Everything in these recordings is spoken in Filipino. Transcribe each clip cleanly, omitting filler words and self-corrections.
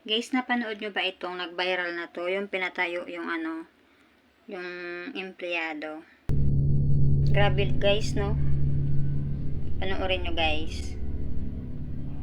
Guys, napanood nyo ba itong nag-viral na to? Yung pinatayo yung yung empleyado. Grabe guys, no? Panoorin nyo guys.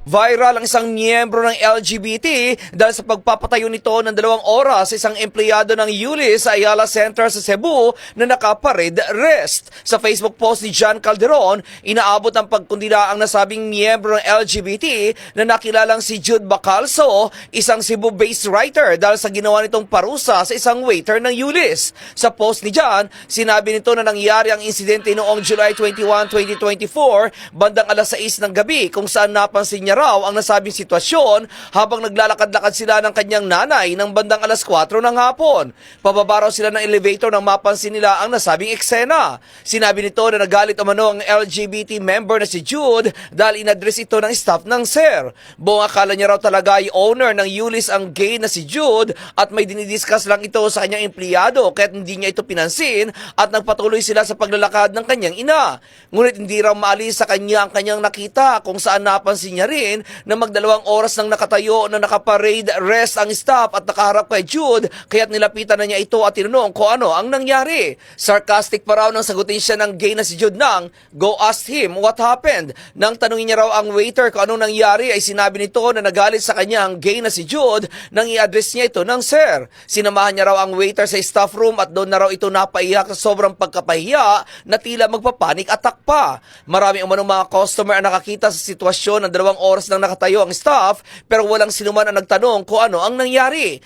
Viral ang isang miyembro ng LGBT dahil sa pagpapatayo nito ng 2 oras sa isang empleyado ng Yulis Ayala Center sa Cebu na nakapared rest. Sa Facebook post ni John Calderon, inaabot ng pagkundina ang nasabing miyembro ng LGBT na nakilalang si Jude Bacalso, isang Cebu-based writer dahil sa ginawa nitong parusa sa isang waiter ng Yulis. Sa post ni John, sinabi nito na nangyari ang insidente noong July 21, 2024, bandang alas 6 ng gabi kung saan napansin niya raw ang nasabing sitwasyon habang naglalakad-lakad sila ng kanyang nanay ng bandang alas 4 ng hapon. Pababa raw sila ng elevator nang mapansin nila ang nasabing eksena. Sinabi nito na nagalit umano ang LGBT member na si Jude dahil inadres ito ng staff ng SER. Buong akala niya raw talaga ay owner ng Yulis ang gay na si Jude at may dinidiscuss lang ito sa kanyang empleyado kaya't hindi niya ito pinansin at nagpatuloy sila sa paglalakad ng kanyang ina. Ngunit hindi raw maalis sa kanya ang kanyang nakita kung saan napansin niya rin na magdalawang oras nang nakatayo na nakaparade rest ang staff at nakaharap kay Jude kaya't nilapitan na niya ito at tinanong kung ano ang nangyari. Sarcastic pa raw nang sagutin siya ng gay na si Jude nang go ask him what happened. Nang tanungin niya raw ang waiter kung anong nangyari ay sinabi nito na nagalit sa kanya ang gay na si Jude nang i-address niya ito ng sir. Sinamahan niya raw ang waiter sa staff room at doon na raw ito napaiyak sa sobrang pagkapahiya na tila magpapanik attack pa. Marami umanong mga customer ang nakakita sa sitwasyon ng 2 oras nang nakatayo ang staff pero walang sinuman ang nagtanong kung ano ang nangyari.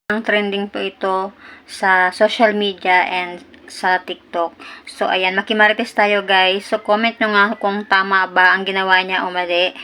Ang trending po ito sa social media and sa TikTok. So, ayan, makimarites tayo guys. So, comment nyo nga kung tama ba ang ginawa niya o mali.